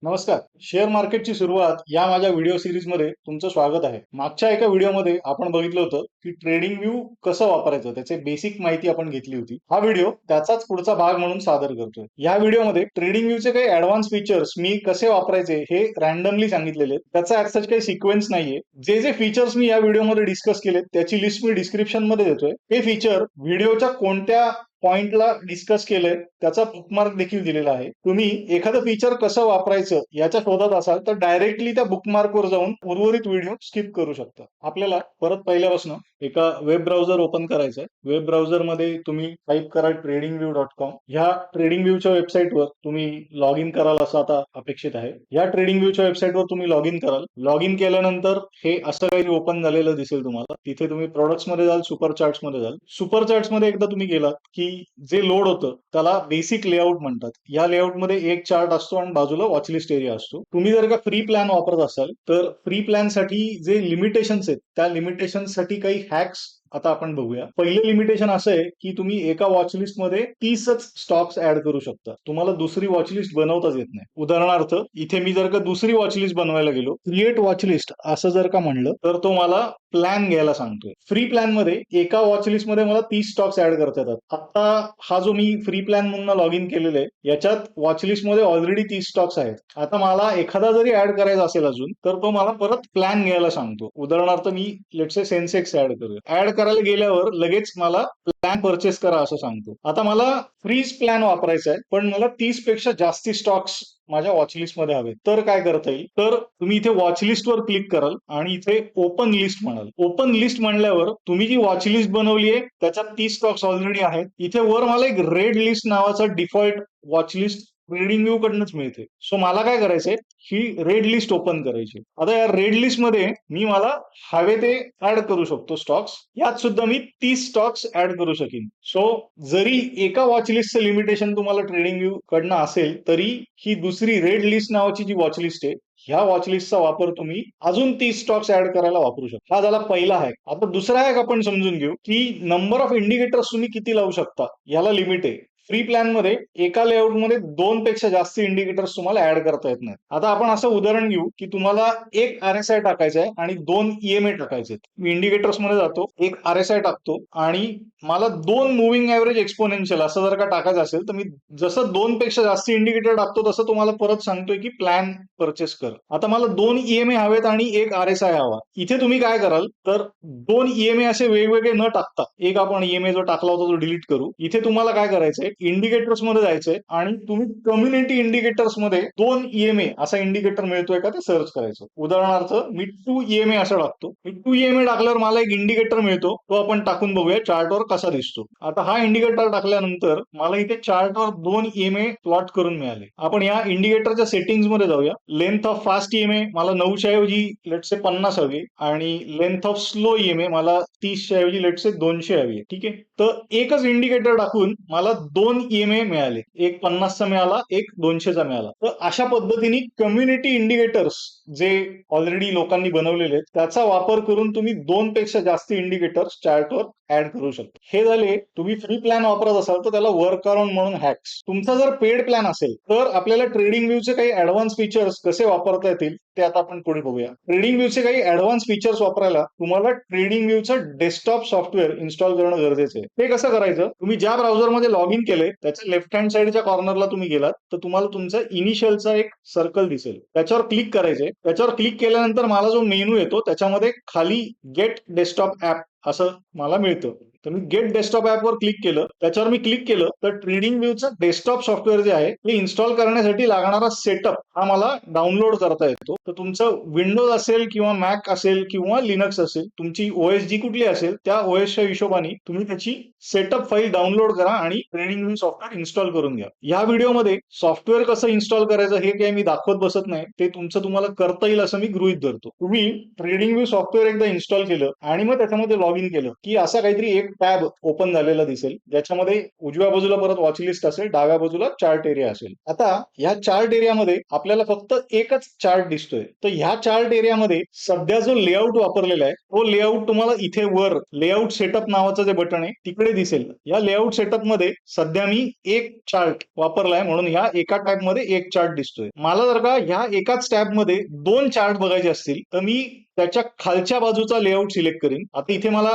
नमस्कार. शेअर मार्केटची सुरुवात या माझ्या व्हिडिओ सिरीज मध्ये तुमचं स्वागत आहे. मागच्या एका व्हिडिओमध्ये आपण बघितलं होतं की ट्रेडिंग व्यू कसं वापरायचं, त्याचे बेसिक माहिती आपण घेतली होती. हा व्हिडिओ त्याचाच पुढचा भाग म्हणून सादर करतोय. या व्हिडिओमध्ये ट्रेडिंग व्ह्यूचे काही ऍडव्हान्स फीचर्स मी कसे वापरायचे हे रॅन्डमली सांगितलेले. त्याचा ऍज काही सिक्वेन्स नाहीये. जे जे फीचर्स मी या व्हिडिओमध्ये डिस्कस केले त्याची लिस्ट मी डिस्क्रिप्शन मध्ये देतोय. हे फीचर व्हिडिओच्या कोणत्या पॉइंटला डिस्कस केलंय त्याचा बुकमार्क देखील दिलेला आहे. तुम्ही एखादं फीचर कसं वापरायचं याच्या शोधात असाल तर डायरेक्टली त्या बुकमार्कवर जाऊन उर्वरित व्हिडिओ स्किप करू शकता. आपल्याला परत पहिल्यापासून एका वेब ब्राउझर ओपन करायचं आहे. वेब ब्राउझर मध्ये तुम्ही टाईप करा tradingview.com. ह्या ट्रेडिंग व्ह्यूच्या वेबसाईटवर तुम्ही लॉग इन कराल असं आता अपेक्षित आहे. या ट्रेडिंग व्ह्यूच्या वेबसाईटवर तुम्ही लॉग इन कराल. लॉग इन केल्यानंतर हे असं काही ओपन झालेलं दिसेल तुम्हाला. तिथे तुम्ही प्रोडक्ट्स मध्ये जाल, सुपर चार्ट्स मध्ये जाल. सुपर चार्ट्स मध्ये एकदा तुम्ही गेलात की जे लोड होतं त्याला बेसिक लेआउट म्हणतात. या लेआउट मध्ये एक चार्ट असतो आणि बाजूला वॉचलिस्ट एरिया असतो. तुम्ही जर का फ्री प्लॅन वापरत असाल तर फ्री प्लॅन साठी जे लिमिटेशन्स आहेत त्या लिमिटेशन साठी काही हॅक्स आता आपण बघूया. पहिलं लिमिटेशन असं आहे की तुम्ही एका वॉचलिस्ट मध्ये 30च स्टॉक्स ऍड करू शकता. तुम्हाला दुसरी वॉचलिस्ट बनवताच येत नाही. उदाहरणार्थ इथे मी जर का दुसरी वॉचलिस्ट बनवायला गेलो, क्रिएट वॉचलिस्ट असं जर का म्हणलं तर तो मला प्लॅन घ्यायला सांगतोय. फ्री प्लॅन मध्ये एका वॉचलिस्ट मध्ये मला 30 स्टॉक्स ऍड करता येतात. आता हा जो मी फ्री प्लॅन म्हणून लॉग इन केलेला आहे याच्यात वॉचलिस्ट मध्ये ऑलरेडी 30 स्टॉक्स आहेत. आता मला एखादा जरी ऍड करायचा असेल अजून तर तो मला परत प्लॅन घ्यायला सांगतो. उदाहरणार्थ मी लेट्स से सेन्सेक्स ऍड करूया. ऍड करायला गेल्यावर लगेच मला प्लॅन परचेस करा असं सांगतो. आता मला फ्रीज प्लॅन वापरायचा आहे पण मला 30 पेक्षा जास्ती स्टॉक्स माझ्या वॉचलिस्ट मध्ये हवे. तर काय करता येईल, तर तुम्ही इथे वॉचलिस्ट वर क्लिक कराल आणि इथे ओपन लिस्ट म्हणाल. ओपन लिस्ट म्हणल्यावर तुम्ही जी वॉचलिस्ट बनवली आहे त्याच्यात 30 स्टॉक्स ऑलरेडी आहेत. इथे वर मला एक रेड लिस्ट नावाचा डिफॉल्ट वॉचलिस्ट ट्रेडिंग व्यू कडनंच मिळते. सो मला काय करायचंय, ही रेड लिस्ट ओपन करायची. आता या रेड लिस्ट मध्ये मी मला हवे ते ऍड करू शकतो स्टॉक्स. यात सुद्धा मी 30 स्टॉक्स ऍड करू शकेन. सो जरी एका वॉचलिस्टचं लिमिटेशन तुम्हाला ट्रेडिंग व्यू कडनं असेल तरी ही दुसरी रेड लिस्ट नावाची जी वॉचलिस्ट आहे ह्या वॉचलिस्टचा वापर तुम्ही अजून 30 स्टॉक्स ऍड करायला वापरू शकता. हा झाला पहिला हॅक. आता दुसरा हॅक आपण समजून घेऊ की नंबर ऑफ इंडिकेटर्स तुम्ही किती लावू शकता याला लिमिट आहे. फ्री प्लॅन मध्ये एका लेआउट मध्ये 2 पेक्षा जास्त इंडिकेटर्स तुम्हाला ऍड करता येत नाहीत. आता आपण असं उदाहरण घेऊ की तुम्हाला एक RSI टाकायचं आहे आणि 2 EMA टाकायचे. मी इंडिकेटर्स मध्ये जातो, एक RSI टाकतो आणि मला 2 मुव्हिंग ऍव्हरेज एक्सपोनेन्शियल असं जर का टाकायचं असेल तर मी जसं 2 पेक्षा जास्त इंडिकेटर टाकतो तसं तुम्हाला परत सांगतोय की प्लॅन परचेस कर. आता मला 2 EMA हवेत आणि एक RSI हवा. इथे तुम्ही काय कराल तर 2 EMA असे वेगवेगळे न टाकता एक आपण EMA जो टाकला होता तो डिलीट करू. इथे तुम्हाला काय करायचंय, इंडिकेटर्स मध्ये जायचंय आणि तुम्ही कम्युनिटी इंडिकेटर्स मध्ये 2 EMA असा इंडिकेटर मिळतोय का ते सर्च करायचं. उदाहरणार्थ मी 2 EMA असं टाकतो. मी 2 EMA टाकल्यावर मला एक इंडिकेटर मिळतो, तो आपण टाकून बघूया चार्टवर कसा दिसतो. आता हा इंडिकेटर टाकल्यानंतर मला इथे चार्टवर 2 EMA प्लॉट करून मिळाले. आपण या इंडिकेटरच्या सेटिंग्स मध्ये जाऊया. लेंथ ऑफ फास्ट EMA मला 900 ऐवजी लेट्स से 50 हवी आणि लेंथ ऑफ स्लो EMA मला 30 ऐवजी लेट्स से 200 हवी आहे. ठीक आहे, तर एकच इंडिकेटर टाकून मला 2 EMA मिळाले. एक 50चा मिळाला, एक 200चा मिळाला. तर अशा पद्धतीने कम्युनिटी इंडिकेटर्स जे ऑलरेडी लोकांनी बनवलेले आहेत त्याचा वापर करून तुम्ही 2 पेक्षा जास्त इंडिकेटर्स चार्टवर ऍड करू शकता. हे झाले तुम्ही फ्री प्लॅन वापरत असाल तर त्याला वर्क अराउंड म्हणून हॅक्स. तुमचा जर पेड प्लॅन असेल तर आपल्याला ट्रेडिंग व्ह्यूचे काही ऍडव्हान्स फीचर्स कसे वापरता येतील ते आता आपण पुढे बघूया. ट्रेडिंग व्ह्यूचे काही ऍडव्हान्स फीचर्स वापरायला तुम्हाला ट्रेडिंग व्ह्यूचं डेस्कटॉप सॉफ्टवेअर इन्स्टॉल करणं गरजेचं आहे. ते कसं करायचं, तुम्ही ज्या ब्राउझरमध्ये लॉग इन केलंय त्याच्या लेफ्ट हँड साईडच्या कॉर्नरला तुम्ही गेलात तर तुम्हाला तुमचा इनिशियलचा एक सर्कल दिसेल, त्याच्यावर क्लिक करायचंय. त्याच्यावर क्लिक केल्यानंतर मला जो मेनू येतो त्याच्यामध्ये खाली गेट डेस्कटॉप ऍप असं मला मिळतं. तर मी गेट डेस्कटॉप ऍपवर क्लिक केलं, त्याच्यावर मी क्लिक केलं तर ट्रेडिंग व्ह्यूचं डेस्कटॉप सॉफ्टवेअर जे आहे ते इन्स्टॉल करण्यासाठी लागणारा सेटअप हा मला डाउनलोड करता येतो. तर तुमचं विंडोज असेल किंवा मॅक असेल किंवा लिनक्स असेल, तुमची OS जी कुठली असेल त्या OSच्या हिशोबाने तुम्ही त्याची सेटअप फाईल डाउनलोड करा आणि ट्रेडिंग व्ह्यू सॉफ्टवेअर इन्स्टॉल करून घ्या. या व्हिडिओमध्ये सॉफ्टवेअर कसं इन्स्टॉल करायचं हे काही मी दाखवत बसत नाही, ते तुमचं तुम्हाला करता येईल असं मी गृहीत धरतो. तुम्ही ट्रेडिंग व्ह्यू सॉफ्टवेअर एकदा इन्स्टॉल केलं आणि मग त्याच्यामध्ये लॉग इन केलं की असा काहीतरी एक टॅब ओपन झालेला दिसेल, ज्याच्यामध्ये उजव्या बाजूला परत वॉच लिस्ट असेल, डाव्या बाजूला चार्ट एरिया असेल. आता ह्या चार्ट एरियामध्ये आपल्याला फक्त एकच चार्ट दिसतोय. तर ह्या चार्ट एरियामध्ये सध्या जो लेआउट वापरलेला आहे तो लेआउट तुम्हाला इथे वर लेआउट सेटअप नावाचं जे बटन आहे तिकडे दिसेल. या लेआउट सेटअप मध्ये सध्या मी एक चार्ट वापरलाय म्हणून ह्या एका टॅब मध्ये एक चार्ट दिसतोय. मला जर का ह्या एकाच टॅब मध्ये दोन चार्ट बघायचे असतील तर मी त्याच्या खालच्या बाजूचा लेआउट सिलेक्ट करीन. आता इथे मला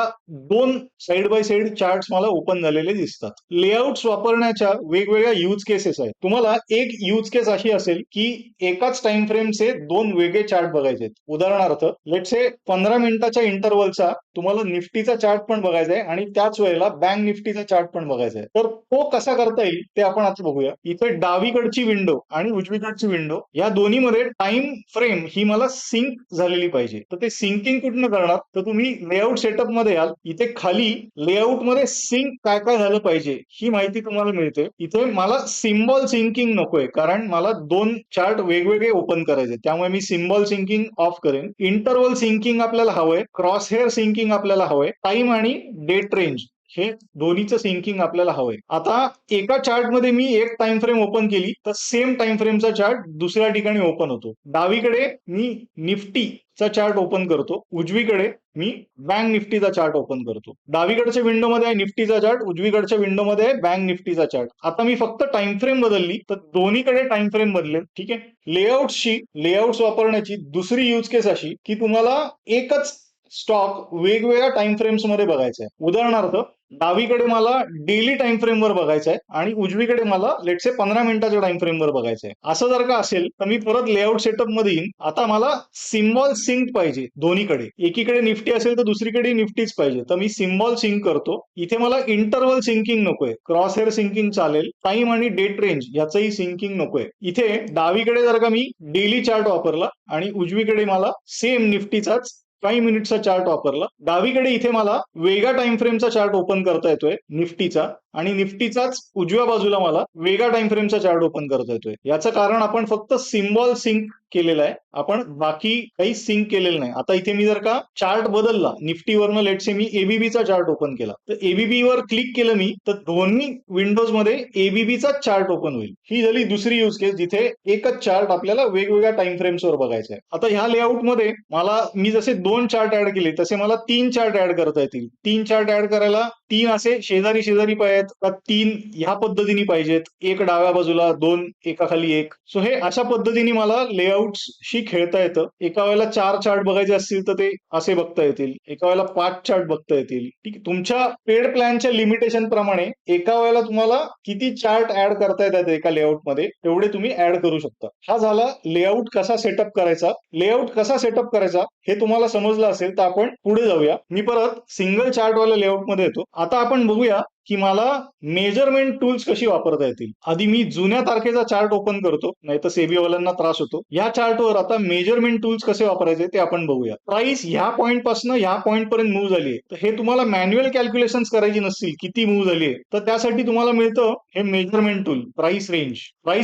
दोन साइड बाय साइड चार्ट मला ओपन झालेले दिसतात. लेआउट्स वापरण्याच्या वेगवेगळ्या यूज केसेस आहेत. तुम्हाला एक यूज केस अशी असेल की एकाच टाइम फ्रेमचे दोन वेगळे चार्ट बघायचे आहेत. उदाहरणार्थ लेट से 15 मिनिटाच्या इंटरव्हलचा तुम्हाला निफ्टीचा चार्ट पण बघायचा आहे आणि त्याच वेळेला बँक निफ्टीचा चार्ट पण बघायचा आहे. तर तो कसा करता येईल ते आपण आता बघूया. इथे डावीकडची विंडो आणि उजवीकडची विंडो या दोन्हीमध्ये टाइम फ्रेम ही मला सिंक झालेली पाहिजे. तर ते सिंकिंग कुठनं करणार, तर तुम्ही लेआउट सेटअप मध्ये याल. इथे खाली लेआउट मध्ये सिंक काय काय झालं पाहिजे ही माहिती तुम्हाला मिळते. इथे मला सिम्बॉल सिंकिंग नकोय कारण मला दोन चार्ट वेगवेगळे ओपन करायचे, त्यामुळे मी सिम्बॉल सिंकिंग ऑफ करेन. इंटरवल सिंकिंग आपल्याला हवंय, क्रॉस हेअर सिंकिंग आपल्याला हवंय, टाइम आणि डेट रेंज हे दोन्हीचं सिंकिंग आपल्याला हवंय. आता एका चार्ट मध्ये मी एक टाइम फ्रेम ओपन केली तर सेम टाइम फ्रेमचा चार्ट दुसऱ्या ठिकाणी ओपन होतो. डावीकडे मी निफ्टीचा चार्ट ओपन करतो, उजवीकडे मी बँक निफ्टीचा चार्ट ओपन करतो. डावीकडच्या विंडोमध्ये आहे निफ्टीचा चार्ट, उजवीकडच्या विंडोमध्ये आहे बँक निफ्टीचा चार्ट. आता मी फक्त टाइम फ्रेम बदलली तर दोन्हीकडे टाइम फ्रेम बदलेल. ठीक आहे. लेआउट्स वापरण्याची दुसरी यूज केस अशी की तुम्हाला एकच स्टॉक वेगवेगळ्या टाइम फ्रेम्स मध्ये बघायचा आहे. उदाहरणार्थ डावीकडे मला डेली टाइम फ्रेम वर बघायचं आहे आणि उजवीकडे मला लेटसे 15 मिनिटाच्या टाइम फ्रेम वर बघायचं आहे. असं जर का असेल तर मी परत लेआउट सेटअप मध्ये येईन. आता मला सिम्बॉल सिंक पाहिजे दोन्हीकडे, एकीकडे निफ्टी असेल तर दुसरीकडे निफ्टीच पाहिजे. तर मी सिम्बॉल सिंक करतो. इथे मला इंटरवल सिंकिंग नकोय, क्रॉस हेअर सिंकिंग चालेल, टाइम आणि डेट रेंज याचंही सिंकिंग नकोय. इथे डावीकडे जर का मी डेली चार्ट वापरला आणि उजवीकडे मला सेम निफ्टीचाच 5 मिनिटचा चार्ट वापरला. डावीकडे इथे मला वेगळा टाइम फ्रेमचा चार्ट ओपन करता येतोय निफ्टीचा आणि निफ्टीचाच उजव्या बाजूला मला वेगळा टाइम फ्रेमचा चार्ट ओपन करता येतोय. याचं कारण आपण फक्त सिम्बॉल सिंक केलेला आहे, आपण बाकी काही सिंक केलेलं नाही. आता इथे मी जर का चार्ट बदलला निफ्टीवरनं, लेटसे मी एबीबीचा चार्ट ओपन केला तर एबीबी वर क्लिक केलं मी तर दोन्ही विंडोज मध्ये एबीबीचा चार्ट ओपन होईल. ही झाली दुसरी यूज केस जिथे एकच चार्ट आपल्याला वेगवेगळ्या टाइम फ्रेम्सवर बघायचा आहे. आता ह्या लेआउट मध्ये मला मी जसे दोन चार्ट ऍड केले तसे मला 3 चार्ट ऍड करता येतील. 3 चार्ट ऍड करायला 3 असे शेजारी शेजारी पाहिजेत का 3 ह्या पद्धतीने पाहिजेत, एक डाव्या बाजूला, 2 एकाखाली एक. सो हे अशा पद्धतीने मला लेआउटशी खेळता येतं. एका वेळेला 4 चार्ट बघायचे असतील तर ते असे बघता येतील, एका वेळेला 5 चार्ट बघता येतील. ठीक आहे. तुमच्या पेड प्लॅनच्या लिमिटेशन प्रमाणे एका वेळेला तुम्हाला किती चार्ट ऍड करता येतात एका लेआउट मध्ये तेवढे तुम्ही ऍड करू शकता. हा झाला लेआउट कसा सेटअप करायचा. लेआउट कसा सेटअप करायचा हे तुम्हाला समजलं असेल तर आपण पुढे जाऊया. मी परत सिंगल चार्टवाल्या लेआउट मध्ये येतो. आता आपण बघूया की मला मेजरमेंट टूल्स कशी वापरता येतील. आधी मी जुन्या तारखेचा चार्ट ओपन करतो, नाही तर सेबीवाल्यांना त्रास होतो. या चार्टवर आता मेजरमेंट टूल्स कसे वापरायचे ते आपण बघूया. प्राइस ह्या पॉईंट पासून ह्या पॉईंट पर्यंत मूव्ह झाली आहे, तर हे तुम्हाला मॅन्युअल कॅल्क्युलेशन करायची नसतील किती मूव्ह झाली आहे, तर त्यासाठी तुम्हाला मिळतं हे measurement tool price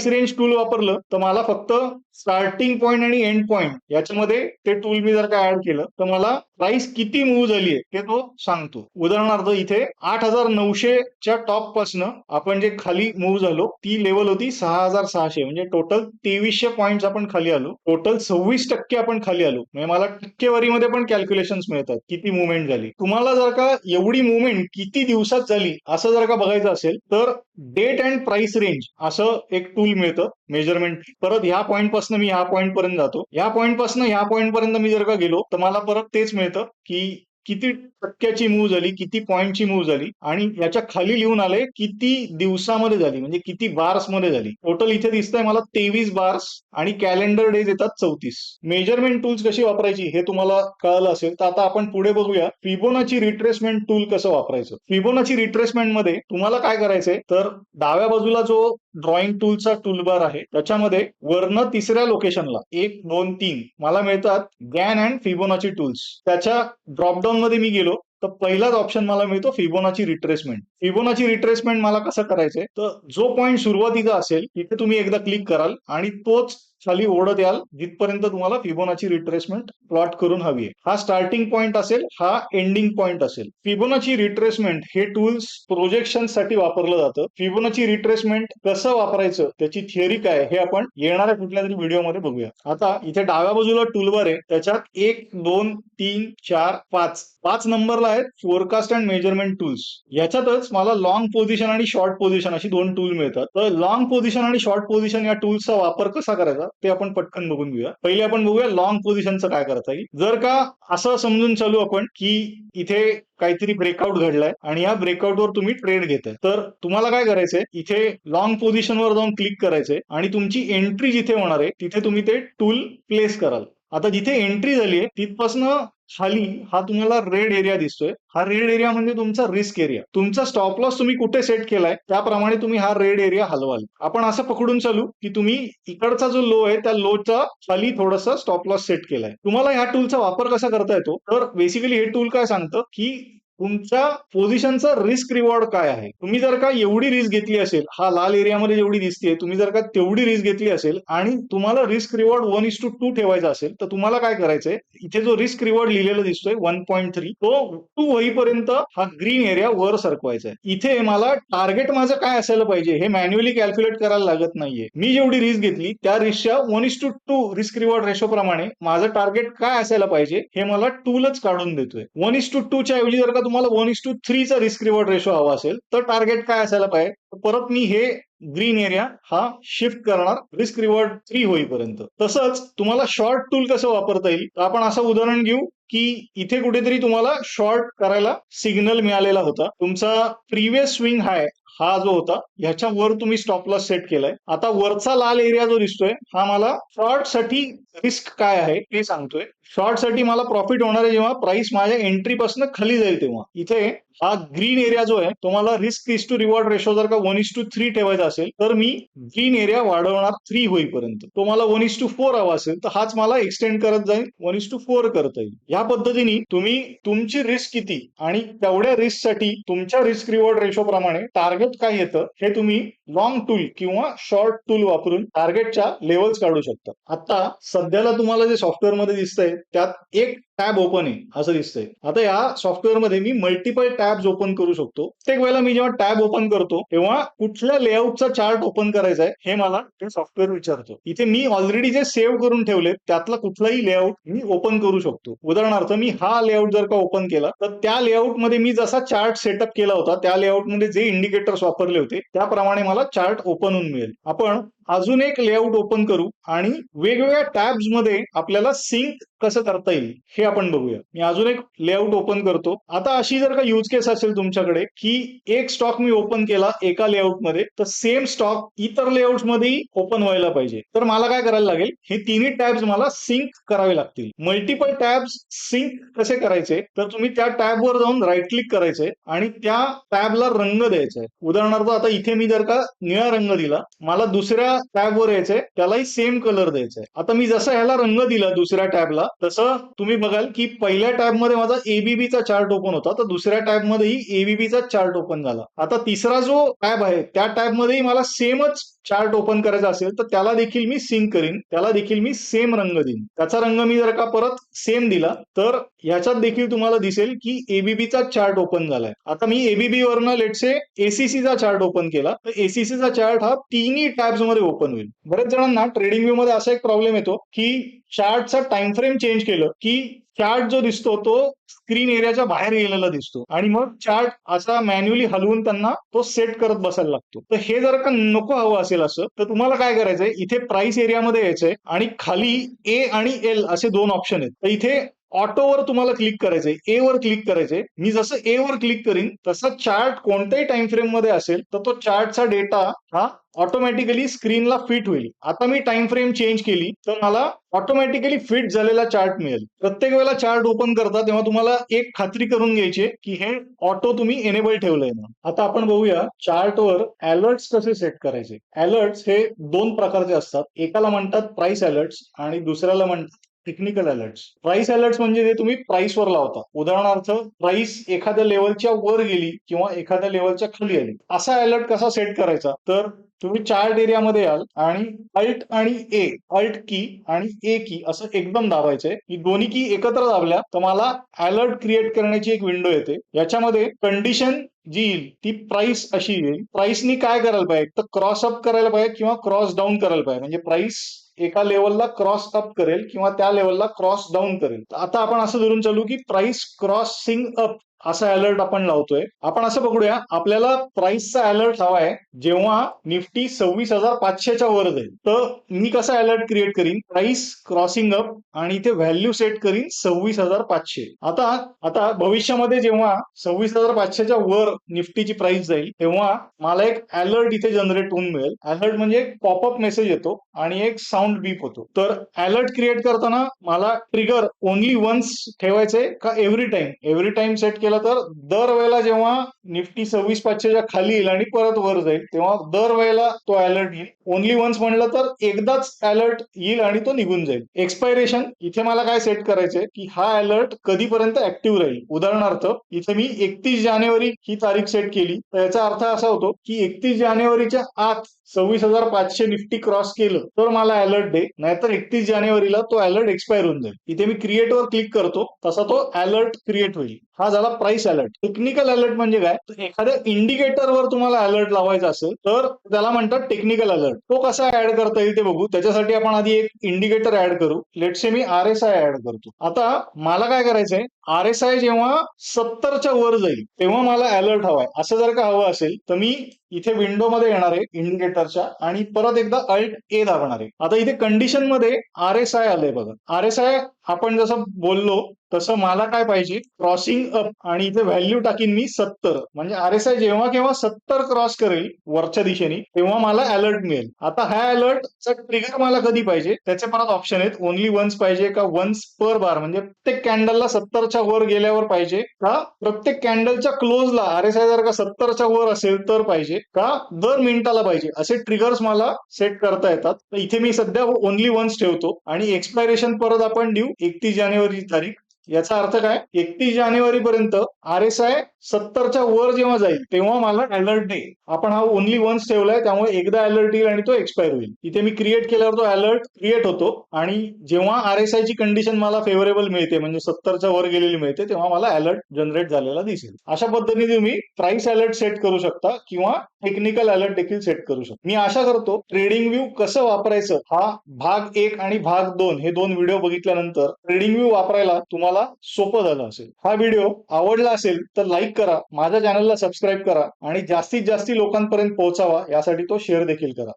range tool वापरलं तर मला फक्त स्टार्टिंग पॉईंट आणि एंड पॉईंट याच्यामध्ये ते टूल मी जर का ऍड केलं तर मला प्राइस किती मूव्ह झाली आहे ते तो सांगतो. उदाहरणार्थ इथे 8,900 च्या टॉप पासून आपण जे खाली मूव्ह झालो ती लेवल होती 6,600, म्हणजे टोटल 2300 पॉईंट आपण खाली आलो. टोटल 26% आपण खाली आलो. म्हणजे मला टक्केवारीमध्ये पण कॅल्क्युलेशन मिळतात किती मुवमेंट झाली. तुम्हाला जर का एवढी मुवमेंट किती दिवसात झाली असं जर का बघायचं असेल तर डेट अँड प्राइस रेंज असं एक टूल मिळतं मेजरमेंट. परत ह्या पॉईंट पासून मी ह्या पॉईंट पर्यंत जातो, ह्या पॉईंट पासून ह्या पॉईंट पर्यंत मी जर का गेलो तर मला परत तेच मिळतं की किती टक्क्याची मूव्ह झाली, किती पॉईंटची मूव्ह झाली आणि याच्या खाली लिहून आले किती दिवसामध्ये झाली, म्हणजे किती बार्स मध्ये झाली. टोटल इथे दिसतंय मला 23 बार्स आणि कॅलेंडर डेज येतात 34. मेजरमेंट टूल्स कशी वापरायची हे तुम्हाला कळलं असेल तर आता आपण पुढे बघूया फिबोनाची रिट्रेसमेंट टूल कसं वापरायचं. फिबोनाची रिट्रेसमेंट मध्ये तुम्हाला काय करायचंय तर डाव्या बाजूला जो ड्रॉइंग टूलचा टूलबार आहे त्याच्यामध्ये वरनं तिसऱ्या लोकेशनला 1, 2, 3 मला मिळतात गॅन अँड फिबोनाची टूल्स. त्याच्या ड्रॉपडाऊन मध्ये मी गेलो तर पहिलाच ऑप्शन मला मिळतो फिबोनाची रिट्रेसमेंट. फिबोनाची रिट्रेसमेंट मला कसं करायचंय तर जो पॉईंट सुरुवातीचा असेल तिथे तुम्ही एकदा क्लिक कराल आणि तोच खाली ओढत याल जिथपर्यंत तुम्हाला फिबोनाची रिट्रेसमेंट प्लॉट करून हवी आहे. हा स्टार्टिंग पॉइंट असेल, हा एंडिंग पॉइंट असेल. फिबोनाची रिट्रेसमेंट हे टूल्स प्रोजेक्शन साठी वापरलं जातं. फिबोनाची रिट्रेसमेंट कसं वापरायचं, त्याची थिअरी काय, हे आपण येणाऱ्या कुठल्या तरी व्हिडिओमध्ये बघूया. आता इथे डाव्या बाजूला टूलबार आहे, त्याच्यात 1, 2, 3, 4, 5 नंबरला आहेत फोरकास्ट अँड मेजरमेंट टूल्स. याच्यातच मला लॉंग पोझिशन आणि शॉर्ट पोझिशन अशी 2 टूल मिळतात. तर लॉंग पोझिशन आणि शॉर्ट पोझिशन या टूल्सचा वापर कसा करायचा ते आपण पटकन बघून घेऊया. पहिले आपण बघूया लॉंग पोझिशनचं काय करता येईल. जर का असं समजून चालू आपण की इथे काहीतरी ब्रेकआउट घडलाय आणि या ब्रेकआउटवर तुम्ही ट्रेड घेताय, तर तुम्हाला काय करायचंय, इथे लॉंग पोझिशनवर जाऊन क्लिक करायचंय आणि तुमची एंट्री जिथे होणार आहे तिथे तुम्ही ते टूल प्लेस कराल. आता जिथे एंट्री झाली आहे तिथपासनं खाली हा तुम्हाला रेड एरिया दिसतोय. हा रेड एरिया म्हणजे तुमचा रिस्क एरिया. तुमचा स्टॉप लॉस तुम्ही कुठे सेट केलाय त्याप्रमाणे तुम्ही हा रेड एरिया हलवाल. आपण असं पकडून चालू की तुम्ही इकडचा जो लो आहे त्या लोचा खाली थोडासा स्टॉप लॉस सेट केलाय. तुम्हाला ह्या टूलचा वापर कसा करता येतो, तर बेसिकली हे टूल काय सांगतं की तुमच्या पोझिशनचा रिस्क रिवॉर्ड काय आहे. तुम्ही जर का एवढी रिस्क घेतली असेल, हा लाल एरियामध्ये जेवढी दिसते, तुम्ही जर का तेवढी रिस्क घेतली असेल आणि तुम्हाला रिस्क रिवॉर्ड 1:2 ठेवायचा असेल, तर तुम्हाला काय करायचंय, इथे जो रिस्क रिवॉर्ड लिहिलेला दिसतोय 1.3 तो 2 होईपर्यंत हा ग्रीन एरिया वर सरकवायचा आहे. इथे मला टार्गेट माझं काय असायला पाहिजे हे मॅन्युअली कॅल्क्युलेट करायला लागत नाहीये. मी जेवढी रिस्क घेतली त्या रिस्कच्या 1:2 रिस्क रिवॉर्ड रेशो प्रमाणे माझं टार्गेट काय असायला पाहिजे हे मला टूलच काढून देतोय. 1:2 च्या ऐवजी जर का तुम्हाला 1:3 चा रिस्क रिवॉर्ड रेशो हवा असेल तर टार्गेट काय असायला पाहिजे, परत मी हे ग्रीन एरिया हा शिफ्ट करणार रिस्क रिवॉर्ड 3 होईपर्यंत. तसंच तुम्हाला शॉर्ट टूल कसं वापरता येईल, तर आपण असं उदाहरण घेऊ की इथे कुठेतरी तुम्हाला शॉर्ट करायला सिग्नल मिळालेला होता. तुमचा प्रिव्हियस स्विंग हाय हा जो होता ह्याच्यावर तुम्ही स्टॉप लॉस सेट केलाय. आता वरचा लाल एरिया जो दिसतोय हा मला शॉर्ट साठी रिस्क काय आहे ते सांगतोय. शॉर्ट साठी मला प्रॉफिट होणार आहे जेव्हा प्राइस माझ्या एंट्री पासून खाली जाईल तेव्हा. इथे हा ग्रीन एरिया जो आहे तो मला risk is to reward ratio जर का 1:3 ठेवायचा असेल तर मी ग्रीन एरिया वाढवणार 3 होईपर्यंत. तो मला 1:4 हवा असेल तर हाच मला एक्सटेंड करत जाईल 1:4 करता येईल. या पद्धतीने तुम्ही तुमची रिस्क किती आणि तेवढ्या रिस्क साठी तुमच्या रिस्क रिवॉर्ड रेशो प्रमाणे टार्गेट काय येतं हे तुम्ही लॉंग टूल किंवा शॉर्ट टूल वापरून टार्गेटच्या लेवल्स काढू शकता. आता सध्याला तुम्हाला जे सॉफ्टवेअर मध्ये दिसतंय त्यात एक टॅब ओपन आहे असं दिसतंय. आता या सॉफ्टवेअर मध्ये मी मल्टिपल टॅब्स ओपन करू शकतो. प्रत्येक वेळेला मी जेव्हा टॅब ओपन करतो तेव्हा कुठल्या लेआउटचा चार्ट ओपन करायचा आहे हे मला ते सॉफ्टवेअर विचारतो. इथे मी ऑलरेडी जे सेव्ह करून ठेवले त्यातला कुठलाही लेआउट मी ओपन करू शकतो. उदाहरणार्थ मी हा लेआउट जर का ओपन केला तर त्या लेआउट मध्ये मी जसा चार्ट सेटअप केला होता त्या लेआउट मध्ये जे इंडिकेटर्स वापरले होते त्याप्रमाणे मला चार्ट ओपन होऊन मिळेल. आपण अजून एक लेआउट ओपन करू आणि वेगवेगळ्या टॅब्स मध्ये आपल्याला सिंक कसं करता येईल हे आपण बघूया. मी अजून एक लेआउट ओपन करतो. आता अशी जर का यूज केस असेल तुमच्याकडे की एक स्टॉक मी ओपन केला एका लेआउट मध्ये तर सेम स्टॉक इतर लेआउट मध्येही ओपन व्हायला पाहिजे, तर मला काय करायला लागेल, हे तिन्ही टॅब्स मला सिंक करावे लागतील. मल्टिपल टॅब्स सिंक कसे करायचे, तर तुम्ही त्या टॅबवर जाऊन राईट क्लिक करायचंय आणि त्या टॅबला रंग द्यायचा आहे. उदाहरणार्थ आता इथे मी जर का निळा रंग दिला, मला दुसऱ्या टॅबवर यायचंय त्यालाही सेम कलर द्यायचा आहे. आता मी जसा ह्याला रंग दिला दुसऱ्या टॅबला तसं तुम्ही बघाल की पहिल्या टॅब मध्ये माझा एबीबीचा चार्ट ओपन होता तर दुसऱ्या टॅब मध्येही एबीबीचा चार्ट ओपन झाला. आता तिसरा जो टॅब आहे त्या टॅब मध्येही मला सेमच चार्ट ओपन करायचा असेल तर त्याला देखील मी सिंक करीन, त्याला देखील मी सेम रंग देईन. त्याचा रंग मी जर का परत सेम दिला तर ह्याच्यात देखील तुम्हाला दिसेल की एबीबीचा चार्ट ओपन झालाय. आता मी एबीबी वरनं लेटसे एसीसीचा चार्ट ओपन केला तर एसीसीचा चार्ट हा तिन्ही टॅब्स मध्ये ओपन होईल. बरेच जणांना ट्रेडिंग व्यू मध्ये असा एक प्रॉब्लेम येतो की चार्टचा टाइम फ्रेम चेंज केलं की चार्ट जो दिसतो तो स्क्रीन एरियाच्या बाहेर गेलेला दिसतो आणि मग चार्ट असा मॅन्युअली हलवून त्यांना तो सेट करत बसायला लागतो. तर हे जर का नको हवं असेल असं तर तुम्हाला काय करायचंय, इथे प्राइस एरियामध्ये यायचंय आणि खाली ए आणि एल असे 2 ऑप्शन आहेत. तर इथे ऑटोवर तुम्हाला क्लिक करायचंय, ए वर क्लिक करायचंय. मी जसं ए वर क्लिक करीन तसा चार्ट कोणत्याही टाइम फ्रेम मध्ये असेल तर तो चार्टचा डेटा हा ऑटोमॅटिकली स्क्रीनला फिट होईल. आता मी टाइम फ्रेम चेंज केली तर मला ऑटोमॅटिकली फिट झालेला चार्ट मिळेल. प्रत्येक वेळेला चार्ट ओपन करता तेव्हा तुम्हाला एक खात्री करून घ्यायची की हे ऑटो तुम्ही एनेबल ठेवलंय ना. आता आपण बघूया चार्टवर अलर्ट्स कसे सेट करायचे. अलर्ट्स हे 2 प्रकारचे असतात. एकाला म्हणतात प्राइस अलर्ट्स आणि दुसऱ्याला म्हणतात टेक्निकल अलर्ट्स. प्राइस अलर्ट्स म्हणजे ते तुम्ही प्राइसवर लावता. उदाहरणार्थ प्राइस एखाद्या लेवलच्या वर गेली किंवा एखाद्या लेवलच्या खाली आली, असा अलर्ट कसा सेट करायचा? तर तुम्ही चार्ट एरियामध्ये याल आणि अल्ट की आणि ए की असं एकदम दाबायचंय. ही दोन्ही की एकत्र दाबल्या तर मला अलर्ट क्रिएट करण्याची एक विंडो येते. याच्यामध्ये कंडिशन जी येईल ती प्राइस अशी येईल. प्राइसनी काय करायला पाहिजे? तर क्रॉस अप करायला पाहिजे किंवा क्रॉस डाऊन करायला पाहिजे. म्हणजे प्राइस एका लेवलला क्रॉस अप करेल किंवा त्या लेवलला क्रॉस डाऊन करेल. आता आपण असं धरून चालू की प्राइस क्रॉसिंग अप असा अलर्ट आपण लावतोय. आपण असं बघूया, आपल्याला प्राइसचा अलर्ट हवाय जेव्हा निफ्टी 26,500च्या वर जाईल. तर मी कसा अलर्ट क्रिएट करीन? प्राइस क्रॉसिंग अप आणि इथे व्हॅल्यू सेट करीन 26,500. आता आता भविष्यामध्ये जेव्हा 26,500च्या वर निफ्टीची प्राइस जाईल तेव्हा मला एक अलर्ट इथे जनरेट होऊन मिळेल. अलर्ट म्हणजे एक पॉपअप मेसेज येतो आणि एक साऊंड बीप होतो. तर अलर्ट क्रिएट करताना मला ट्रिगर ओनली वन्स ठेवायचंय का एव्हरी टाइम सेट केला तर दरवेळेला जेव्हा निफ्टी 26,500च्या खाली येईल आणि परत वर जाईल तेव्हा दरवेळेला तो अलर्ट येईल. ओनली वन्स म्हणलं तर एकदाच अलर्ट येईल आणि तो निघून जाईल. एक्सपायरेशन इथे मला काय सेट करायचंय की हा अलर्ट कधीपर्यंत ऍक्टिव्ह राहील. उदाहरणार्थ इथे मी 31 जानेवारी ही तारीख सेट केली तर याचा अर्थ असा होतो की 31 जानेवारीच्या आत 26,500 निफ्टी क्रॉस केलं तर मला अलर्ट दे, नाहीतर 31 जानेवारीला तो अलर्ट एक्सपायर होऊन जाईल. इथे मी क्रिएट वर क्लिक करतो तसा तो अलर्ट क्रिएट होईल. हा झाला प्राइस अलर्ट. टेक्निकल अलर्ट म्हणजे काय? तर एखाद्या इंडिकेटरवर तुम्हाला अलर्ट लावायचा असेल तर त्याला म्हणतात टेक्निकल अलर्ट. तो कसा ऍड करता येईल ते बघू. त्याच्यासाठी आपण आधी एक इंडिकेटर ऍड करू. लेट्स से मी RSI ऍड करतो. आता मला काय करायचंय? RSI जेव्हा 70च्या वर जाईल तेव्हा मला अलर्ट हवाय. असं जर का हवं असेल तर मी इथे विंडो मध्ये येणार आहे इंडिकेटरच्या आणि परत एकदा अल्ट ए दाबणार आहे. आता इथे कंडिशन मध्ये RSI आलंय बघा. RSI आपण जसं बोललो तसं मला काय पाहिजे? क्रॉसिंग अप आणि इथे व्हॅल्यू टाकीन मी 70. म्हणजे RSI जेव्हा केव्हा 70 क्रॉस करेल वरच्या दिशेने तेव्हा मला अलर्ट मिळेल. आता हा अलर्टचा ट्रिगर मला कधी पाहिजे? त्याचे परत ऑप्शन आहेत. ओनली वन्स पाहिजे का वन्स पर बार, म्हणजे प्रत्येक कॅन्डलला 70च्या वर गेल्यावर पाहिजे का प्रत्येक कॅन्डलच्या क्लोजला RSI जर का 70च्या वर असेल तर पाहिजे का दर मिनिटाला पाहिजे? असे ट्रिगर्स मला सेट करता येतात. तर इथे मी सध्या ओनली वन्स ठेवतो आणि एक्सपायरेशन परत आपण देऊ 31 जानेवारी तारीख. याचा अर्थ काय? 31 जानेवारी पर्यंत RSI 70च्या वर जेव्हा जाईल तेव्हा मला अलर्ट दे. आपण हा ओनली वन्स ठेवलाय त्यामुळे एकदा अलर्ट येईल आणि तो एक्सपायर होईल. इथे मी क्रिएट केल्यावर तो अलर्ट क्रिएट होतो आणि जेव्हा RSI ची कंडिशन मला फेवरेबल मिळते म्हणजे 70च्या वर गेलेली मिळते तेव्हा मला अलर्ट जनरेट झालेला दिसेल. अशा पद्धतीने तुम्ही प्राइस अलर्ट सेट करू शकता किंवा टेक्निकल अलर्ट देखील सेट करू शकता. मी आशा करतो ट्रेडिंग व्यू कसं वापरायचं हा भाग 1 आणि भाग 2 हे 2 व्हिडिओ बघितल्यानंतर ट्रेडिंग व्यू वापरायला तुम्हाला सोपं झालं असेल. हा व्हिडिओ आवडला असेल तर लाईक करा, माझ्या चॅनलला सबस्क्राईब करा आणि जास्तीत जास्त लोकांपर्यंत पोहोचावा यासाठी तो शेअर देखील करा.